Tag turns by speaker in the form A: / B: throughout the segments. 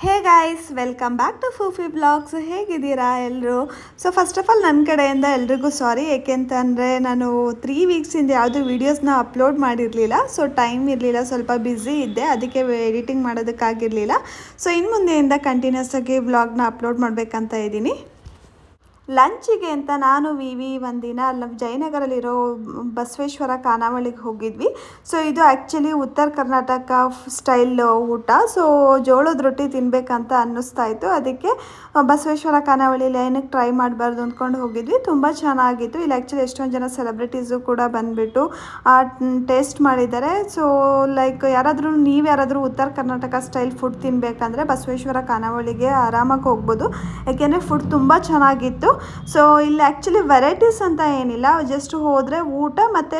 A: Hey guys, welcome back to Foofi blogs. ಹೇಗಿದ್ದೀರಾ ಎಲ್ಲರೂ? So first of all ನನ್ನ ಕಡೆಯಿಂದ ಎಲ್ರಿಗೂ ಸಾರಿ, ಏಕೆಂತಂದರೆ ನಾನು 3 ವೀಕ್ಸಿಂದ ಯಾವುದೂ ವೀಡಿಯೋಸ್ನ ಅಪ್ಲೋಡ್ ಮಾಡಿರಲಿಲ್ಲ. ಸೊ ಟೈಮ್ ಇರಲಿಲ್ಲ, ಸ್ವಲ್ಪ ಬ್ಯುಸಿ ಇದ್ದೆ, ಅದಕ್ಕೆ ಎಡಿಟಿಂಗ್ ಮಾಡೋದಕ್ಕಾಗಿರಲಿಲ್ಲ. ಸೊ ಇನ್ನು ಮುಂದೆಯಿಂದ ಕಂಟಿನ್ಯೂಸ್ ಆಗಿ ವ್ಲಾಗ್ನ ಅಪ್ಲೋಡ್ ಮಾಡಬೇಕಂತ ಇದ್ದೀನಿ. ಲಂಚಿಗೆ ಅಂತ ನಾನು ವಿವಿ ಒಂದಿನ ಜಯನಗರಲ್ಲಿರೋ ಬಸವೇಶ್ವರ ಖಾನಾವಳಿಗೆ ಹೋಗಿದ್ವಿ. ಸೊ ಇದು ಆ್ಯಕ್ಚುಲಿ ಉತ್ತರ ಕರ್ನಾಟಕ ಸ್ಟೈಲ್ ಊಟ. ಸೊ ಜೋಳದ ರೊಟ್ಟಿ ತಿನ್ನಬೇಕಂತ ಅನ್ನಿಸ್ತಾ ಇತ್ತು, ಅದಕ್ಕೆ ಬಸವೇಶ್ವರ ಖಾನಾವಳಿಲಿ ಏನಕ್ಕೆ ಟ್ರೈ ಮಾಡಬಾರ್ದು ಅಂದ್ಕೊಂಡು ಹೋಗಿದ್ವಿ. ತುಂಬ ಚೆನ್ನಾಗಿತ್ತು. ಇಲ್ಲಿ ಆ್ಯಕ್ಚುಲಿ ಎಷ್ಟೊಂದು ಜನ ಸೆಲೆಬ್ರಿಟೀಸು ಕೂಡ ಬಂದುಬಿಟ್ಟು ಟೇಸ್ಟ್ ಮಾಡಿದ್ದಾರೆ. ಸೊ ಲೈಕ್ ನೀವು ಯಾರಾದರೂ ಉತ್ತರ ಕರ್ನಾಟಕ ಸ್ಟೈಲ್ ಫುಡ್ ತಿನ್ನಬೇಕಂದ್ರೆ ಬಸವೇಶ್ವರ ಖಾನಾವಳಿಗೆ ಆರಾಮಾಗಿ ಹೋಗ್ಬೋದು, ಯಾಕೆಂದರೆ ಫುಡ್ ತುಂಬ ಚೆನ್ನಾಗಿತ್ತು. ಸೊ ಇಲ್ಲಿ ಆ್ಯಕ್ಚುಲಿ ವೆರೈಟೀಸ್ ಅಂತ ಏನಿಲ್ಲ, ಜಸ್ಟ್ ಹೋದರೆ ಊಟ ಮತ್ತು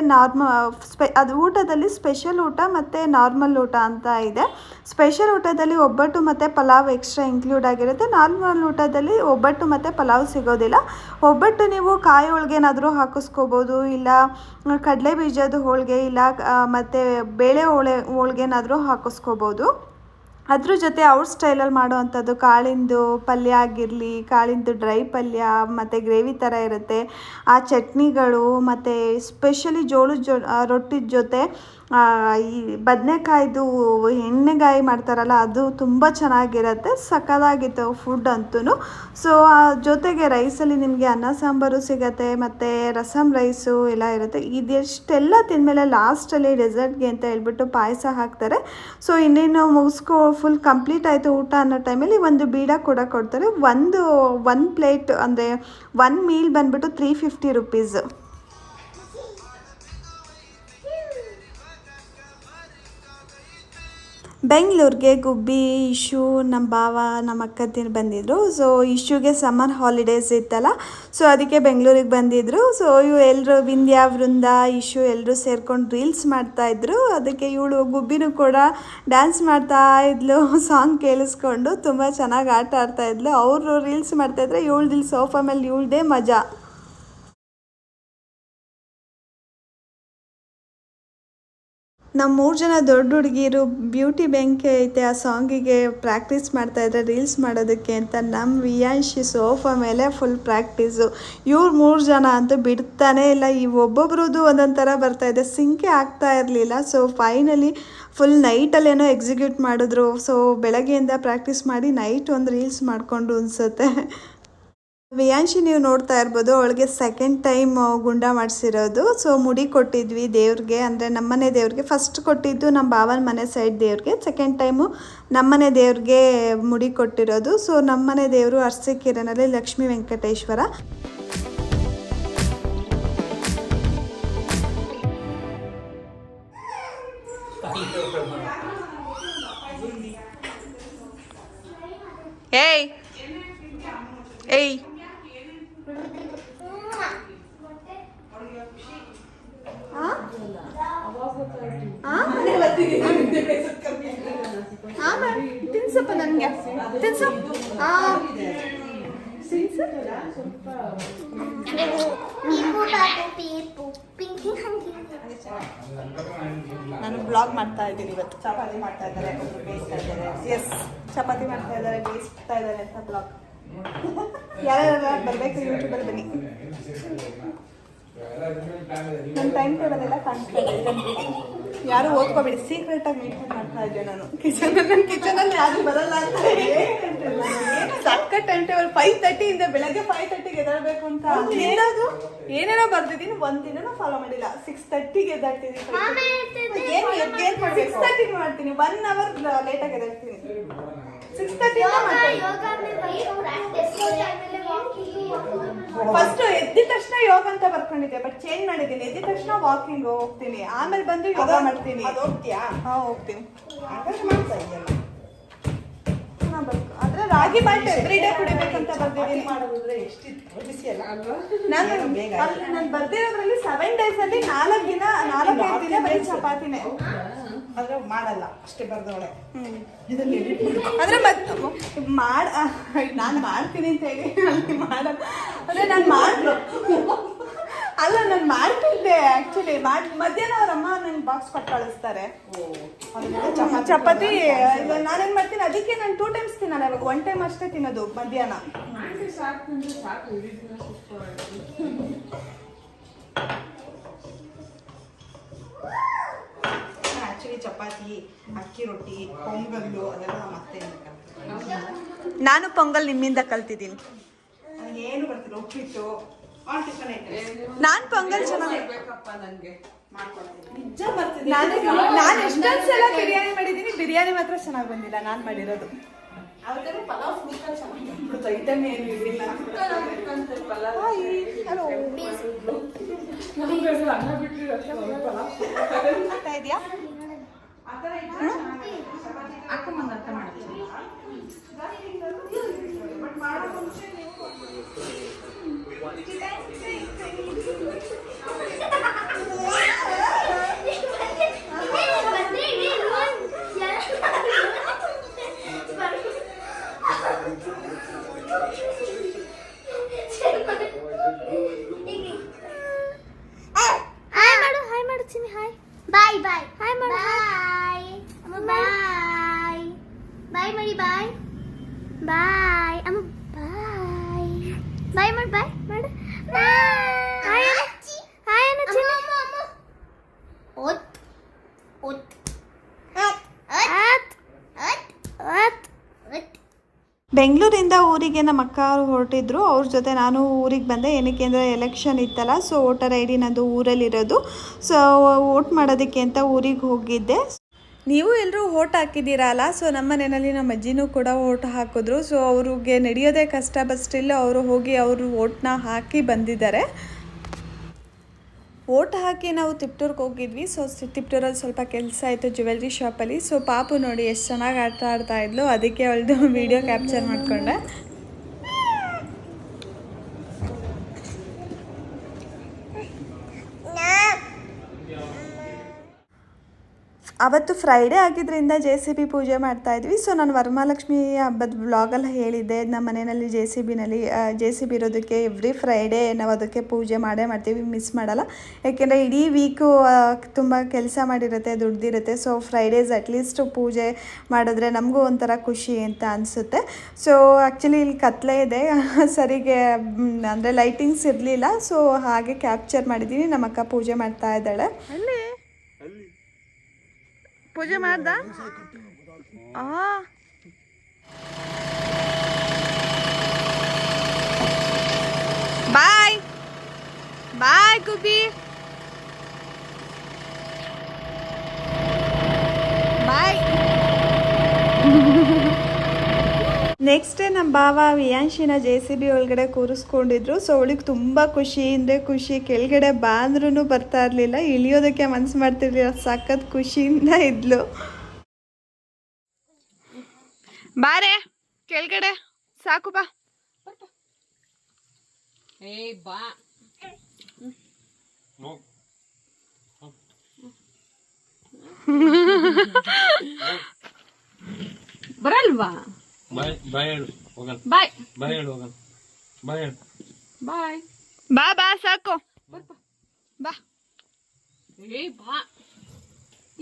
A: ಅದು ಊಟದಲ್ಲಿ ಸ್ಪೆಷಲ್ ಊಟ ಮತ್ತು ನಾರ್ಮಲ್ ಊಟ ಅಂತ ಇದೆ. ಸ್ಪೆಷಲ್ ಊಟದಲ್ಲಿ ಒಬ್ಬಟ್ಟು ಮತ್ತು ಪಲಾವ್ ಎಕ್ಸ್ಟ್ರಾ ಇನ್ಕ್ಲೂಡ್ ಆಗಿರುತ್ತೆ. ನಾರ್ಮಲ್ ಊಟದಲ್ಲಿ ಒಬ್ಬಟ್ಟು ಮತ್ತು ಪಲಾವ್ ಸಿಗೋದಿಲ್ಲ. ಒಬ್ಬಟ್ಟು ನೀವು ಕಾಯಿ ಹೋಳಿಗೆನಾದರೂ ಹಾಕಿಸ್ಕೋಬೋದು, ಇಲ್ಲ ಕಡಲೆ ಬೀಜದ ಹೋಳಿಗೆ, ಇಲ್ಲ ಮತ್ತು ಬೇಳೆ ಹೋಳಿಗೆನಾದರೂ ಹಾಕಿಸ್ಕೋಬೋದು. ಅದ್ರ ಜೊತೆ ಅವ್ರ ಸ್ಟೈಲಲ್ಲಿ ಮಾಡೋವಂಥದ್ದು ಕಾಳಿಂದು ಪಲ್ಯ ಆಗಿರಲಿ, ಕಾಳಿಂದು ಡ್ರೈ ಪಲ್ಯ ಮತ್ತು ಗ್ರೇವಿ ಥರ ಇರುತ್ತೆ. ಆ ಚಟ್ನಿಗಳು ಮತ್ತು ಸ್ಪೆಷಲಿ ಜೋಳದ ರೊಟ್ಟಿದ ಜೊತೆ ಈ ಬದನೆಕಾಯ್ದು ಎಣ್ಣೆಗಾಯಿ ಮಾಡ್ತಾರಲ್ಲ, ಅದು ತುಂಬ ಚೆನ್ನಾಗಿರುತ್ತೆ. ಸಕ್ಕತ್ತಾಗಿತ್ತು ಫುಡ್ ಅಂತೂ. ಸೊ ಜೊತೆಗೆ ರೈಸಲ್ಲಿ ನಿಮಗೆ ಅನ್ನ ಸಾಂಬಾರು ಸಿಗುತ್ತೆ ಮತ್ತು ರಸಮ್ ರೈಸು ಎಲ್ಲ ಇರುತ್ತೆ. ಇದೆಷ್ಟೆಲ್ಲ ತಿಂದಮೇಲೆ ಲಾಸ್ಟಲ್ಲಿ ಡೆಸರ್ಟ್ಗೆ ಅಂತ ಹೇಳ್ಬಿಟ್ಟು ಪಾಯಸ ಹಾಕ್ತಾರೆ. ಸೊ ಇನ್ನೇನು ಫುಲ್ ಕಂಪ್ಲೀಟ್ ಆಯಿತು ಊಟ ಅನ್ನೋ ಟೈಮಲ್ಲಿ ಒಂದು ಬೀಡ ಕೂಡ ಕೊಡ್ತಾರೆ. ಒಂದು ಪ್ಲೇಟ್ ಅಂದರೆ 1 ಮೀಲ್ ಬಂದುಬಿಟ್ಟು 350 ರುಪೀಸ್. ಬೆಂಗಳೂರಿಗೆ ಗುಬ್ಬಿ, ಇಶು, ನಮ್ಮ ಭಾವ, ನಮ್ಮ ಅಕ್ಕಂದಿರು ಬಂದಿದ್ದರು. ಸೊ ಇಶುಗೆ ಸಮ್ಮರ್ ಹಾಲಿಡೇಸ್ ಇತ್ತಲ್ಲ, ಸೊ ಅದಕ್ಕೆ ಬೆಂಗಳೂರಿಗೆ ಬಂದಿದ್ದರು. ಸೊ ಎಲ್ಲರೂ ವಿಂದ್ಯಾ, ವೃಂದ, ಇಶು ಎಲ್ಲರೂ ಸೇರ್ಕೊಂಡು ರೀಲ್ಸ್ ಮಾಡ್ತಾಯಿದ್ರು. ಅದಕ್ಕೆ ಇವಳು ಗುಬ್ಬಿನೂ ಕೂಡ ಡ್ಯಾನ್ಸ್ ಮಾಡ್ತಾ ಇದ್ಲು, ಸಾಂಗ್ ಕೇಳಿಸ್ಕೊಂಡು ತುಂಬ ಚೆನ್ನಾಗಿ ಆಟ ಆಡ್ತಾಯಿದ್ಲು. ಅವರು ರೀಲ್ಸ್ ಮಾಡ್ತಾಯಿದ್ರೆ ಇವಳ್ದಿಲ್ಲಿ ಸೋಫಾ ಮೇಲೆ ಇವಳದೇ ಮಜಾ. ನಮ್ಮ 3 ಜನ ದೊಡ್ಡ ಹುಡುಗಿರು ಬ್ಯೂಟಿ ಬೆಂಕಿ ಐತೆ ಆ ಸಾಂಗಿಗೆ ಪ್ರಾಕ್ಟೀಸ್ ಮಾಡ್ತಾಯಿದ್ರೆ ರೀಲ್ಸ್ ಮಾಡೋದಕ್ಕೆ ಅಂತ. ನಮ್ಮ ವಿಯಾಂಶಿ ಸೋಫಾ ಮೇಲೆ ಫುಲ್ ಪ್ರಾಕ್ಟೀಸು. ಇವ್ರು 3 ಜನ ಅಂತೂ ಬಿಡ್ತಾನೇ ಇಲ್ಲ. ಒಬ್ಬೊಬ್ರದ್ದು ಒಂದೊಂದು ಥರ ಬರ್ತಾಯಿದೆ, ಸಿಂಕೆ ಆಗ್ತಾ ಇರಲಿಲ್ಲ. ಸೊ ಫೈನಲಿ ಫುಲ್ ನೈಟಲ್ಲೇನೋ ಎಕ್ಸಿಕ್ಯೂಟ್ ಮಾಡಿದ್ರು. ಸೊ ಬೆಳಗ್ಗೆಯಿಂದ ಪ್ರಾಕ್ಟೀಸ್ ಮಾಡಿ ನೈಟ್ ಒಂದು ರೀಲ್ಸ್ ಮಾಡಿಕೊಂಡು ಅನಿಸುತ್ತೆ. ವಿಯಾಂಶಿ ನೀವು ನೋಡ್ತಾ ಇರ್ಬೋದು, ಅವಳಿಗೆ 2nd ಟೈಮ್ ಗುಂಡ ಮಾಡಿಸಿರೋದು. ಸೊ ಮುಡಿ ಕೊಟ್ಟಿದ್ವಿ ದೇವ್ರಿಗೆ, ಅಂದರೆ ನಮ್ಮನೆ ದೇವ್ರಿಗೆ. ಫಸ್ಟ್ ಕೊಟ್ಟಿದ್ದು ನಮ್ಮ ಭಾವನ ಮನೆ ಸೈಡ್ ದೇವ್ರಿಗೆ, 2nd ಟೈಮು ನಮ್ಮನೆ ದೇವ್ರಿಗೆ ಮುಡಿ ಕೊಟ್ಟಿರೋದು. ಸೊ ನಮ್ಮನೆ ದೇವರು ಅರಸೀಕೆರೆನಲ್ಲಿ ಲಕ್ಷ್ಮೀ ವೆಂಕಟೇಶ್ವರ. ಏಯ್ ಏಯ್ ತಿನ್ಸಪ್ಪ ನನಗೆ, ತಿನ್ಸ ನಾನು ಬ್ಲಾಗ್ ಮಾಡ್ತಾ ಇದ್ದೀನಿ. ಇವತ್ತು ಚಪಾತಿ ಮಾಡ್ತಾ ಇದ್ದಾರೆ, ಬೇಯಿಸ್ತಾ ಇದ್ದಾರೆ. ಎಸ್, ಚಪಾತಿ ಮಾಡ್ತಾ ಇದ್ದಾರೆ, ಬೇಯಿಸ್ತಾ ಇದ್ದಾರೆ ಅಂತ ಬ್ಲಾಗ್. ಯಾರ್ಯಾರು ಬರಬೇಕು ಯೂಟ್ಯೂಬಲ್ಲಿ ಬನ್ನಿ. ನನ್ನ ಟೈಮ್ ಟೇಬಲ್ ಎಲ್ಲ ಕಾಣಿಸ್ತಾ ಇದೆ, ಯಾರು ಓದ್ಕೋಬೇಡಿ. ಸೀಕ್ರೆಟಾಗಿ ಮೇಕಪ್ ಮಾಡ್ತಾ ಇದ್ದೆ ನಾನು ಕಿಚನಲ್ಲಿ ಯಾರು ಬರಲ್ಲ ಅಂತ ಹೇಳಿ. ಸಕ್ಕ ಟೈಮ್ ಟೇಬಲ್ 5:30 ಇಂದ ಬೆಳಗ್ಗೆ 5:30ಗೆ ಎದ್ದೇಳಬೇಕು ಅಂತ ಏನೇನೋ ಬರ್ದಿದ್ದೀನಿ. ಒಂದಿನ ಫಾಲೋ ಮಾಡಿಲ್ಲ. 6:30ಗೆ ಎದ್ದಾಡ್ತೀನಿ. 6:30ಗೆ ಮಾಡ್ತೀನಿ. 1 ಅವರ್ ಲೇಟಾಗಿ ಎದ್ದಾಡ್ತೀನಿ. 6:30 ಫಸ್ಟ್ ಎದ್ದಿದ ತಕ್ಷಣ ಯೋಗ ಅಂತ ಬರ್ಕೊಂಡಿದ್ದೆ, ಬಟ್ ಚೇಂಜ್ ಮಾಡಿದ್ದೀನಿ. ಎದ್ದಿದ ತಕ್ಷಣ ವಾಕಿಂಗ್ ಹೋಗ್ತೀನಿ, ಆಮೇಲೆ ಬಂದು ಯೋಗ ಮಾಡ್ತೀನಿ. ಹೋಗ್ತೀನಿ. ಆದ್ರೆ ರಾಗಿ ಬಾಲ್ಟ್ ಎವ್ರಿಡೇ ಕುಡಿಬೇಕಂತ ಬರ್ದಿದ್ದೀನಿ. ನಾನು ಬರ್ದಿರೋದ್ರಲ್ಲಿ 7 days ಅಲ್ಲಿ 4 ದಿನ ಬರೀ ಚಪಾತಿನೇ.
B: ಆದ್ರೆ ಮಾಡಲ್ಲ ಅಷ್ಟೇ ಬರ್ದವಳೆ.
A: ಆದ್ರೆ ನಾನು ಮಾಡ್ತೀನಿ ಅಂತ ಹೇಳಿ ಮಾಡಲ್ಲ. ಅಂದ್ರೆ ನಾನು ಅಲ್ಲ ನಾನು ಮಾಡ್ತಿದ್ದೆ ಆ್ಯಕ್ಚುಲಿ ಮಧ್ಯಾಹ್ನ ಅವ್ರಮ್ಮ ನಂಗೆ ಬಾಕ್ಸ್ ಕೊಟ್ಟು ಕಳಿಸ್ತಾರೆ ಚಪಾತಿ. ನಾನೇನು ಮಾಡ್ತೀನಿ ಅದಕ್ಕೆ ನಾನು 2 ಟೈಮ್ಸ್ ತಿನ್ನಲ್ಲ, ಇವಾಗ 1 ಟೈಮ್ ಅಷ್ಟೇ ತಿನ್ನೋದು ಮಧ್ಯಾಹ್ನ.
B: ಆ್ಯಕ್ಚುಲಿ ಚಪಾತಿ, ಅಕ್ಕಿ ರೊಟ್ಟಿ, ಪೊಂಗಲ್ಲು ಅದೆಲ್ಲ ಮತ್ತೆ
A: ನಾನು ಪೊಂಗಲ್ ನಿಮ್ಮಿಂದ ಕಲ್ತಿದ್ದೀನಿ.
B: ನನಗೇನು ಬರ್ತಿಲ್ಲ, ಉಪ್ಪಿಟ್ಟು
A: ನಾನು ಪೊಂಗಲ್ ಚೆನ್ನಾಗಿ
B: ನನಗೆ ಮಾಡ್ಕೊಡ್ತೀನಿ. ನಿಜ
A: ನಾನು ಎಷ್ಟೊಂದು ಸಲ ಬಿರಿಯಾನಿ ಮಾಡಿದ್ದೀನಿ, ಬಿರಿಯಾನಿ ಮಾತ್ರ ಚೆನ್ನಾಗಿ ಬಂದಿಲ್ಲ ನಾನು ಮಾಡಿರೋದು.
B: ಅವ್ರಿಗೆಲ್ಲ ಪಲಾವ್ ಫುಲ್ ಚೆನ್ನಾಗಿ ಬಂದ್ಬಿಡ್ತು, ಐಟಮ್ ಏನು ಇರಲಿಲ್ಲ.
A: ಆಗ್ತಾ ಇದೆಯಾ?
B: ಹಾಕೊಂಬಂದು ಅರ್ಥ ಮಾಡ್ತೀನಿ. ಬಟ್ ಮಾಡೋ ಮುಂಚೆ
C: ಹಾಯ್ ಮಾಡು ಚಿನ್ನಿ, ಹಾಯ್ ಬಾಯ್ ಬಾಯ್ ಹಾಯ್ ಮಾಡು, ಬಾಯ್ ಬಾಯ್ ಬಾಯ್ ಮಾಡಿ, ಬಾಯ್ ಬಾಯ್ ಅಮ್ಮ, ಬಾಯ್ ಬಾಯ್ ಮಾಡು, ಬಾಯ್ ಮಾಡು, ಹಾಯ್ ಹಾಯ್ ಅಣ್ಣ ಚಿನ್ನಿ. ಓತ್ ಓತ್ ಅತ್ ಅತ್ ಅತ್ ಅತ್.
A: ಬೆಂಗಳೂರಿಂದ ಊರಿಗೆ ನಮ್ಮ ಅಕ್ಕ ಅವರು ಹೊರಟಿದ್ರು, ಅವ್ರ ಜೊತೆ ನಾನು ಊರಿಗೆ ಬಂದೆ. ಏನಕ್ಕೆ ಅಂದರೆ ಎಲೆಕ್ಷನ್ ಇತ್ತಲ್ಲ, ಸೊ ವೋಟರ್ ಐ ಡಿ ನಂದು ಊರಲ್ಲಿರೋದು, ಸೊ ವೋಟ್ ಮಾಡೋದಕ್ಕೆ ಅಂತ ಊರಿಗೆ ಹೋಗಿದ್ದೆ. ನೀವು ಎಲ್ಲರೂ ವೋಟ್ ಹಾಕಿದ್ದೀರಾ ಅಲ್ಲ, ಸೊ ನಮ್ಮ ಮನೆಯಲ್ಲಿ ನಮ್ಮ ಅಜ್ಜಿನೂ ಕೂಡ ವೋಟ್ ಹಾಕಿದ್ರು. ಸೊ ಅವ್ರಿಗೆ ನಡೆಯೋದೇ ಕಷ್ಟ, ಬಟ್ ಸ್ಟಿಲ್ ಅವರು ಹೋಗಿ ಅವರು ವೋಟ್ನ ಹಾಕಿ ಬಂದಿದ್ದಾರೆ. ವೋಟ್ ಹಾಕಿ ನಾವು ತಿಪ್ಟೂರ್ಗೆ ಹೋಗಿದ್ವಿ. ಸೊ ತಿಪ್ಟೂರಲ್ಲಿ ಸ್ವಲ್ಪ ಕೆಲಸ ಆಯಿತು ಜ್ಯುವೆಲ್ರಿ ಶಾಪಲ್ಲಿ. ಸೊ ಪಾಪು ನೋಡಿ ಎಷ್ಟು ಚೆನ್ನಾಗಿ ಆಡ್ತಾ ಇದ್ಲು, ಅದಕ್ಕೆ ಅವಳದು ವಿಡಿಯೋ ಕ್ಯಾಪ್ಚರ್ ಮಾಡಿಕೊಂಡೆ. ಅವತ್ತು ಫ್ರೈಡೇ ಆಗಿದ್ದರಿಂದ JCB ಪೂಜೆ ಮಾಡ್ತಾಯಿದ್ವಿ. ಸೊ ನಾನು ವರಮಹಾಲಕ್ಷ್ಮಿ ಹಬ್ಬದ ವ್ಲಾಗಲ್ಲಿ ಹೇಳಿದ್ದೆ, ನಮ್ಮ ಮನೆಯಲ್ಲಿ JCB ಇರೋದಕ್ಕೆ ಎವ್ರಿ ಫ್ರೈಡೇ ನಾವು ಅದಕ್ಕೆ ಪೂಜೆ ಮಾಡೇ ಮಾಡ್ತೀವಿ, ಮಿಸ್ ಮಾಡಲ್ಲ. ಯಾಕೆಂದರೆ ಇಡೀ ವೀಕು ತುಂಬ ಕೆಲಸ ಮಾಡಿರುತ್ತೆ, ದುಡ್ದಿರುತ್ತೆ. ಸೊ ಫ್ರೈಡೇಸ್ ಅಟ್ಲೀಸ್ಟ್ ಪೂಜೆ ಮಾಡಿದ್ರೆ ನಮಗೂ ಒಂಥರ ಖುಷಿ ಅಂತ ಅನಿಸುತ್ತೆ. ಸೊ ಆ್ಯಕ್ಚುಲಿ ಇಲ್ಲಿ ಕತ್ಲೆ ಇದೆ, ಸರಿಗೆ ಅಂದರೆ ಲೈಟಿಂಗ್ಸ್ ಇರಲಿಲ್ಲ. ಸೊ ಹಾಗೆ ಕ್ಯಾಪ್ಚರ್ ಮಾಡಿದ್ದೀನಿ. ನಮ್ಮ ಅಕ್ಕ ಪೂಜೆ ಮಾಡ್ತಾ ಇದ್ದಾಳೆ. ಪೂಜೆ ಮಾಡ್ದ ಬಾಯ್ ಬಾಯ್ ಗುಬ್ಬಿ, ಬಾಯ್. ನೆಕ್ಸ್ಟ್ ಡೇ ನಮ್ಮ ಭಾವ ವಿಯಾಂಶಿನ JCB ಒಳಗಡೆ ಕೂರಿಸ್ಕೊಂಡಿದ್ರು. ಸೊ ಅವಳಿಗೆ ತುಂಬ ಖುಷಿ ಅಂದರೆ ಖುಷಿ, ಕೆಳಗಡೆ ಬಾ ಅಂದ್ರೂ ಬರ್ತಾ ಇರಲಿಲ್ಲ, ಇಳಿಯೋದಕ್ಕೆ ಮನಸ್ಸು ಮಾಡ್ತಿರ್ಲಿಲ್ಲ, ಸಖತ್ ಖುಷಿಯಿಂದ ಇದ್ಲು. ಬಾರೆ ಕೆಳಗಡೆ, ಸಾಕು ಬಾ.
B: ಬಾ ಬರಲ್ವಾ?
D: ಬಾಯ್ ಬಾಯ್ ಹೇಳು ಹೋಗನ್,
B: ಬಾಯ್
D: ಬಾಯ್ ಹೇಳು ಹೋಗನ್, ಬಾಯ್ ಹೇಳು,
B: ಬಾಯ್
A: ಬಾ ಬಾ ಸಾಕು ಬಾ.
B: ಬಾ,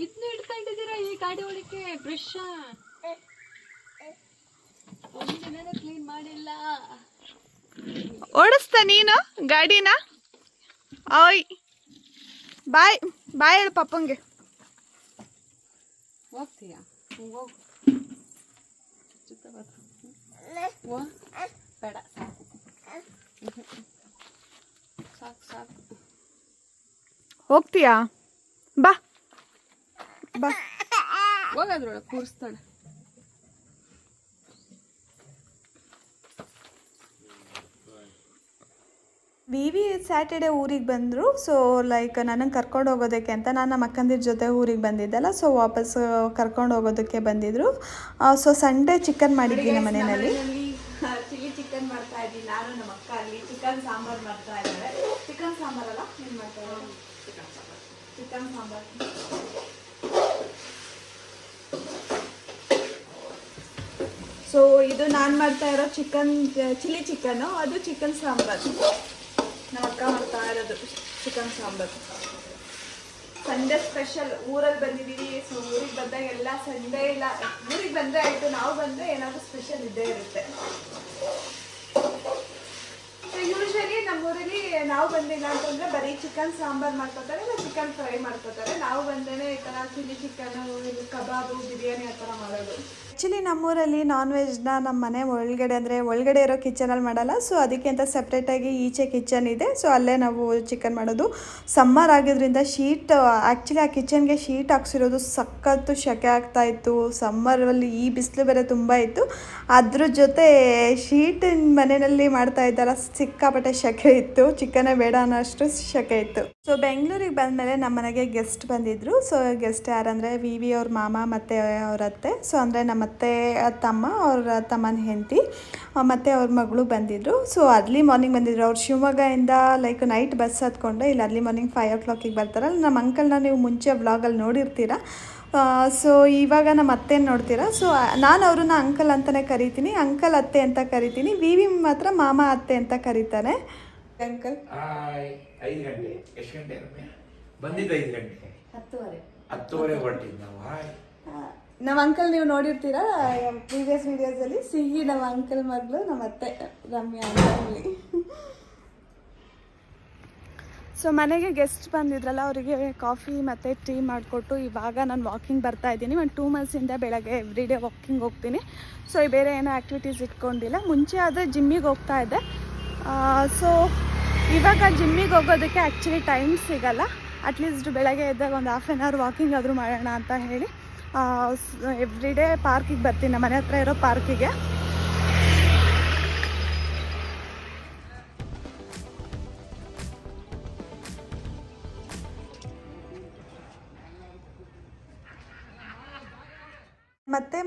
B: ಇದನ್ನ ಇಟ್ಕೊಂಡಿದ್ದೀರಾ ಈ ಗಾಡಿ ಒಳಕ್ಕೆ? ಬ್ರಷ್ ಒಂದಿನ ಕ್ಲೀನ್ ಮಾಡಿಲ್ಲ.
A: ಓಡಿಸ್ತಾ ನೀನು ಗಾಡಿನ? ಓಯ್ ಬಾಯ್ ಬಾಯ್ ಹೇಳು ಪಪ್ಪಂಗೆ.
B: ಹೋಗ್ತೀಯಾ? ಹೋಗು, ಬೇಡ, ಸಾಕು ಸಾಕು.
A: ಹೋಗ್ತೀಯಾ? ಬಾ ಬಾ.
B: ಹೋಗೋದ್ರೊಳಗೆ ಕೂರಿಸ್ತಾಳೆ.
A: ವಿವಿ ಸ್ಯಾಟರ್ಡೆ ಊರಿಗೆ ಬಂದರು. ಸೊ ಲೈಕ್ ನನಗೆ ಕರ್ಕೊಂಡು ಹೋಗೋದಕ್ಕೆ ಅಂತ ನಾನು ನಮ್ಮ ಅಕ್ಕಂದಿರ ಜೊತೆ ಊರಿಗೆ ಬಂದಿದ್ದಲ್ಲ, ಸೊ ವಾಪಸ್ ಕರ್ಕೊಂಡು ಹೋಗೋದಕ್ಕೆ ಬಂದಿದ್ದರು. ಸೊ ಸಂಡೇ ಚಿಕನ್ ಮಾಡಿದ್ವಿ ನಮ್ಮ ಮನೆಯಲ್ಲಿ. ಚಿಲ್ಲಿ ಚಿಕನ್ ಮಾಡ್ತಾ ಇದ್ವಿ ನಾನು, ನಮ್ಮ ಅಕ್ಕ ಅಲ್ಲಿ ಚಿಕನ್ ಸಾಂಬಾರು ಮಾಡ್ತಾ ಇದ್ದಾರೆ. ಚಿಕನ್ ಸಾಂಬಾರಲ್ಲ, ಏನು ಮಾಡ್ತಾ ಇದ್ದಾರೆ? ಚಿಕನ್ ಸಾಂಬಾರು. ಸೊ ಇದು ನಾನು ಮಾಡ್ತಾ ಇರೋ ಚಿಕನ್ ಚಿಲ್ಲಿ ಚಿಕನ್ನು, ಅದು ಚಿಕನ್ ಸಾಂಬಾರು. ನಮ್ಮ ಅಕ್ಕ ಮಾಡ್ತಾ ಇರೋದು ಚಿಕನ್ ಸಾಂಬಾರು. Sunday special. ಊರಲ್ಲಿ ಬಂದಿದ್ದೀವಿ, ಸೊ ಊರಿಗೆ ಬಂದಾಗೆಲ್ಲ ಸಂಡೇ ಇಲ್ಲ, ಊರಿಗೆ ಬಂದರೆ ಆಯಿತು, ನಾವು ಬಂದರೆ ಏನಾದರೂ ಸ್ಪೆಷಲ್ ಇದ್ದೇ ಇರುತ್ತೆ. ಯೂಶಲಿ ನಮ್ಮೂರಲ್ಲಿ ನಾವು ಬಂದಿಲ್ಲ ಅಂತಂದರೆ ಬರೀ ಚಿಕನ್ ಸಾಂಬಾರು ಮಾಡ್ಕೋತಾರೆ, ಇಲ್ಲ ಚಿಕನ್ ಫ್ರೈ ಮಾಡ್ಕೋತಾರೆ. ನಾವು ಬಂದೇ ಈ ಥರ ಚಿಲ್ಲಿ ಚಿಕನ್ನು, ಕಬಾಬು, ಬಿರಿಯಾನಿ ಆ ಥರ ಮಾಡೋದು. ಆ್ಯಕ್ಚುಲಿ ನಮ್ಮೂರಲ್ಲಿ ನಾನ್ ವೆಜ್ನ ನಮ್ಮ ಮನೆ ಒಳಗಡೆ, ಅಂದರೆ ಒಳಗಡೆ ಇರೋ ಕಿಚನಲ್ಲಿ ಮಾಡಲ್ಲ, ಸೊ ಅದಕ್ಕೆ ಅಂತ ಸಪ್ರೇಟಾಗಿ ಈಚೆ ಕಿಚನ್ ಇದೆ, ಸೊ ಅಲ್ಲೇ ನಾವು ಚಿಕನ್ ಮಾಡೋದು. ಸಮ್ಮರ್ ಆಗಿದ್ದರಿಂದ ಶೀಟ್, ಆ್ಯಕ್ಚುಲಿ ಆ ಕಿಚನ್ಗೆ ಶೀಟ್ ಹಾಕ್ಸಿರೋದು ಸಖತ್ತು ಶೆಕೆ ಆಗ್ತಾಯಿತ್ತು. ಸಮ್ಮರಲ್ಲಿ ಈ ಬಿಸಿಲು ಬೇರೆ ತುಂಬ ಇತ್ತು, ಅದ್ರ ಜೊತೆ ಶೀಟಿನ ಮನೆಯಲ್ಲಿ ಮಾಡ್ತಾ ಇದ್ದಾರ ಸಿಕ್ಕಾಪಟ್ಟೆ ಶೆಕೆ ಇತ್ತು. ಚಿಕನ್ನೇ ಬೇಡ ಅನ್ನೋಷ್ಟು ಶೆಕೆ ಇತ್ತು. ಸೊ ಬೆಂಗಳೂರಿಗೆ ಬಂದಮೇಲೆ ನಮ್ಮ ಮನೆಗೆ ಗೆಸ್ಟ್ ಬಂದಿದ್ದರು. ಸೊ ಗೆಸ್ಟ್ ಯಾರಂದರೆ ವಿ ಅವ್ರ ಮಾಮ ಮತ್ತು ಅವ್ರ ಅತ್ತೆ. ಸೊ ಅಂದರೆ ನಮ್ಮ ಅತ್ತೆ ತಮ್ಮ, ಅವ್ರ ತಮ್ಮನ ಹೆಂಡತಿ ಮತ್ತು ಅವ್ರ ಮಗಳು ಬಂದಿದ್ದರು. ಸೊ ಅರ್ಲಿ ಮಾರ್ನಿಂಗ್ ಬಂದಿದ್ರು. ಅವ್ರು ಶಿವಮೊಗ್ಗದಿಂದ ಲೈಕ್ ನೈಟ್ ಬಸ್ ಹತ್ಕೊಂಡು ಇಲ್ಲಿ ಅರ್ಲಿ ಮಾರ್ನಿಂಗ್ 5 o'clock ಬರ್ತಾರಲ್ಲ. ನಮ್ಮ ಅಂಕಲ್ನ ನೀವು ಮುಂಚೆ ವ್ಲಾಗಲ್ಲಿ ನೋಡಿರ್ತೀರ. ಸೊ ಇವಾಗ ನಮ್ಮ ಅತ್ತೆನ ನೋಡ್ತೀರಾ. ಸೊ ನಾನು ಅವ್ರನ್ನ ಅಂಕಲ್ ಅಂತಲೇ ಕರಿತೀನಿ, ಅಂಕಲ್ ಅತ್ತೆ ಅಂತ ಕರಿತೀನಿ. ವಿ ಮಾತ್ರ ಮಾಮ ಅತ್ತೆ ಅಂತ ಕರೀತಾರೆ. ಅಂಕಲ್
E: 5 ಗಂಟೆ. ಎಷ್ಟು ಗಂಟೆ ಬಂದಿದ್ದು? 5 ಗಂಟೆ 10:30 ಹೊರಟಿದ್ದು ನಾವು.
A: ನಮ್ಮ ಅಂಕಲ್ ನೀವು ನೋಡಿರ್ತೀರಾ ಪ್ರೀವಿಯಸ್ ವಿಡಿಯೋಸಲ್ಲಿ. ಸಿಹಿ ನಮ್ಮ ಅಂಕಲ್ ಮಗಳು, ನಮ್ಮ ಅತ್ತೆ ರಮ್ಯಾ ಅಂತ ಹೇಳಿ. ಸೊ ಮನೆಗೆ ಗೆಸ್ಟ್ ಬಂದಿದ್ರಲ್ಲ, ಅವರಿಗೆ ಕಾಫಿ ಮತ್ತು ಟೀ ಮಾಡಿಕೊಟ್ಟು ಇವಾಗ ನಾನು ವಾಕಿಂಗ್ ಬರ್ತಾ ಇದ್ದೀನಿ. ಒಂದು 2 months ಬೆಳಗ್ಗೆ ಎವ್ರಿ ಡೇ ವಾಕಿಂಗ್ ಹೋಗ್ತೀನಿ. ಸೊ ಬೇರೆ ಏನೋ ಆ್ಯಕ್ಟಿವಿಟೀಸ್ ಇಟ್ಕೊಂಡಿಲ್ಲ. ಮುಂಚೆ ಆದರೆ ಜಿಮ್ಮಿಗೆ ಹೋಗ್ತಾ ಇದ್ದೆ. ಸೊ ಇವಾಗ ಜಿಮ್ಮಿಗೆ ಹೋಗೋದಕ್ಕೆ ಆ್ಯಕ್ಚುಲಿ ಟೈಮ್ ಸಿಗಲ್ಲ. ಅಟ್ಲೀಸ್ಟ್ ಬೆಳಗ್ಗೆ ಎದ್ದಾಗ ಒಂದು 1/2 hour ವಾಕಿಂಗ್ ಆದರೂ ಮಾಡೋಣ ಅಂತ ಹೇಳಿ ಎವ್ರಿ ಡೇ ಪಾರ್ಕಿಗೆ ಬರ್ತೀನಿ, ನಮ್ಮ ಮನೆ ಹತ್ರ ಇರೋ ಪಾರ್ಕಿಗೆ.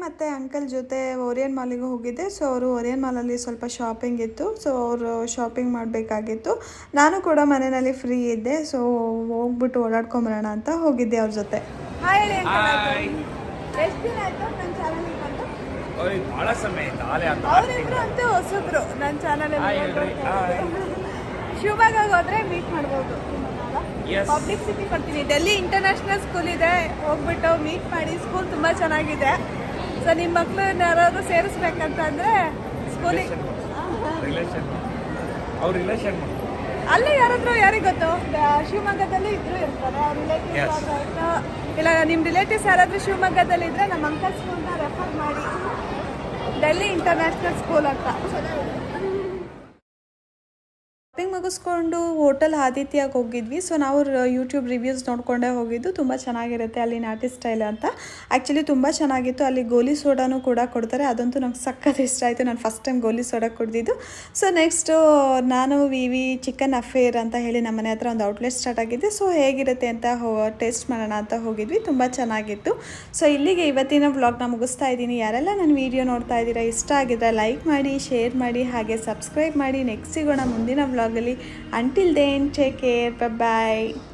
A: ಮತ್ತೆ ಅಂಕಲ್ ಜೊತೆ ಓರಿಯನ್ ಮಾಲಿಗೆ ಹೋಗಿದ್ದೆ. ಸೊ ಅವರು ಓರಿಯನ್ ಮಾಲಲ್ಲಿ ಸ್ವಲ್ಪ ಶಾಪಿಂಗ್ ಇತ್ತು, ಸೊ ಅವರು ಶಾಪಿಂಗ್ ಮಾಡಬೇಕಾಗಿತ್ತು. ನಾನು ಕೂಡ ಮನೆಯಲ್ಲಿ ಫ್ರೀ ಇದ್ದೆ, ಸೊ ಹೋಗ್ಬಿಟ್ಟು ಓಡಾಡ್ಕೊಂಬರೋಣ ಅಂತ ಹೋಗಿದ್ದೆ ಅವ್ರ ಜೊತೆ. ಎಷ್ಟು ದಿನ ಆಯಿತು ನನ್ನ ಚಾನಲಿಗೆ ಬಂದು?
E: ಭಾಳ ಸಮಯ
A: ಅವರಿಬ್ರು ಅಂತೂ ಹೊಸಬ್ರು ನನ್ನ ಚಾನಲಲ್ಲಿ. ಶಿವಮೊಗ್ಗ ಹೋದರೆ ಮೀಟ್ ಮಾಡ್ಬೋದು. ಪಬ್ಲಿಕ್ ಸಿಟಿ ಕೊಡ್ತೀನಿ. ಡೆಲ್ಲಿ ಇಂಟರ್ನ್ಯಾಷನಲ್ ಸ್ಕೂಲ್ ಇದೆ, ಹೋಗ್ಬಿಟ್ಟು ಮೀಟ್ ಮಾಡಿ. ಸ್ಕೂಲ್ ತುಂಬ ಚೆನ್ನಾಗಿದೆ. ಸೊ ನಿಮ್ಮ ಮಕ್ಕಳನ್ನ ಯಾರಾದರೂ ಸೇರಿಸ್ಬೇಕಂತಂದರೆ ಸ್ಕೂಲಿಗೆ ಅಲ್ಲೇ ಯಾರಿಗೆ ಗೊತ್ತು, ಶಿವಮೊಗ್ಗದಲ್ಲಿ ಇದ್ರೂ ಇರ್ತಾರೆ ಅವ್ರ ರಿಲೇಟಿವ್ಸ್ ಆಯಿತು, ಇಲ್ಲ ನಿಮ್ಮ ರಿಲೇಟಿವ್ಸ್ ಯಾರಾದರೂ ಶಿವಮೊಗ್ಗದಲ್ಲಿ ಇದ್ದರೆ ನಮ್ಮ ಅಂಕಲ್ ಸ್ಕೂಲ್ನ ರೆಫರ್ ಮಾಡಿ. ಡೆಲ್ಲಿ ಇಂಟರ್ನ್ಯಾಷನಲ್ ಸ್ಕೂಲ್ ಅಂತ. ಶಾಪಿಂಗ್ ಮುಗಿಸ್ಕೊಂಡು ಹೋಟೆಲ್ ಆದಿತ್ಯಗೆ ಹೋಗಿದ್ವಿ. ಸೊ ನಾವು ಯೂಟ್ಯೂಬ್ ರಿವ್ಯೂಸ್ ನೋಡಿಕೊಂಡೇ ಹೋಗಿದ್ದು. ತುಂಬ ಚೆನ್ನಾಗಿರುತ್ತೆ ಅಲ್ಲಿ ನಾಟಿ ಸ್ಟೈಲ್ ಅಂತ. ಆ್ಯಕ್ಚುಲಿ ತುಂಬ ಚೆನ್ನಾಗಿತ್ತು. ಅಲ್ಲಿ ಗೋಲಿ ಸೋಡಾನು ಕೂಡ ಕೊಡ್ತಾರೆ, ಅದಂತೂ ನಂಗೆ ಸಖತ್ ಇಷ್ಟ ಆಯಿತು. ನಾನು ಫಸ್ಟ್ ಟೈಮ್ ಗೋಲಿ ಸೋಡಾ ಕುಡಿದಿದ್ದು. ಸೊ ನೆಕ್ಸ್ಟು ನಾನು ವಿ ಚಿಕನ್ ಅಫೇರ್ ಅಂತ ಹೇಳಿ ನಮ್ಮ ಮನೆ ಹತ್ರ ಒಂದು ಔಟ್ಲೆಟ್ ಸ್ಟಾರ್ಟ್ ಆಗಿದೆ. ಸೊ ಹೇಗಿರುತ್ತೆ ಅಂತ ಟೇಸ್ಟ್ ಮಾಡೋಣ ಅಂತ ಹೋಗಿದ್ವಿ. ತುಂಬ ಚೆನ್ನಾಗಿತ್ತು. ಸೊ ಇಲ್ಲಿಗೆ ಇವತ್ತಿನ ವ್ಲಾಗ್ನ ಮುಗಿಸ್ತಾ ಇದ್ದೀನಿ. ಯಾರೆಲ್ಲ ನನ್ನ ವೀಡಿಯೋ ನೋಡ್ತಾ ಇದ್ದೀರಾ, ಇಷ್ಟ ಆಗಿದ್ರೆ ಲೈಕ್ ಮಾಡಿ, ಶೇರ್ ಮಾಡಿ, ಹಾಗೆ ಸಬ್ಸ್ಕ್ರೈಬ್ ಮಾಡಿ. ನೆಕ್ಸ್ಟ್ ಸಿಗೋಣ ಮುಂದಿನ ವ್ಲಾಗಲ್ಲಿ. Until then, take care. Bye-bye.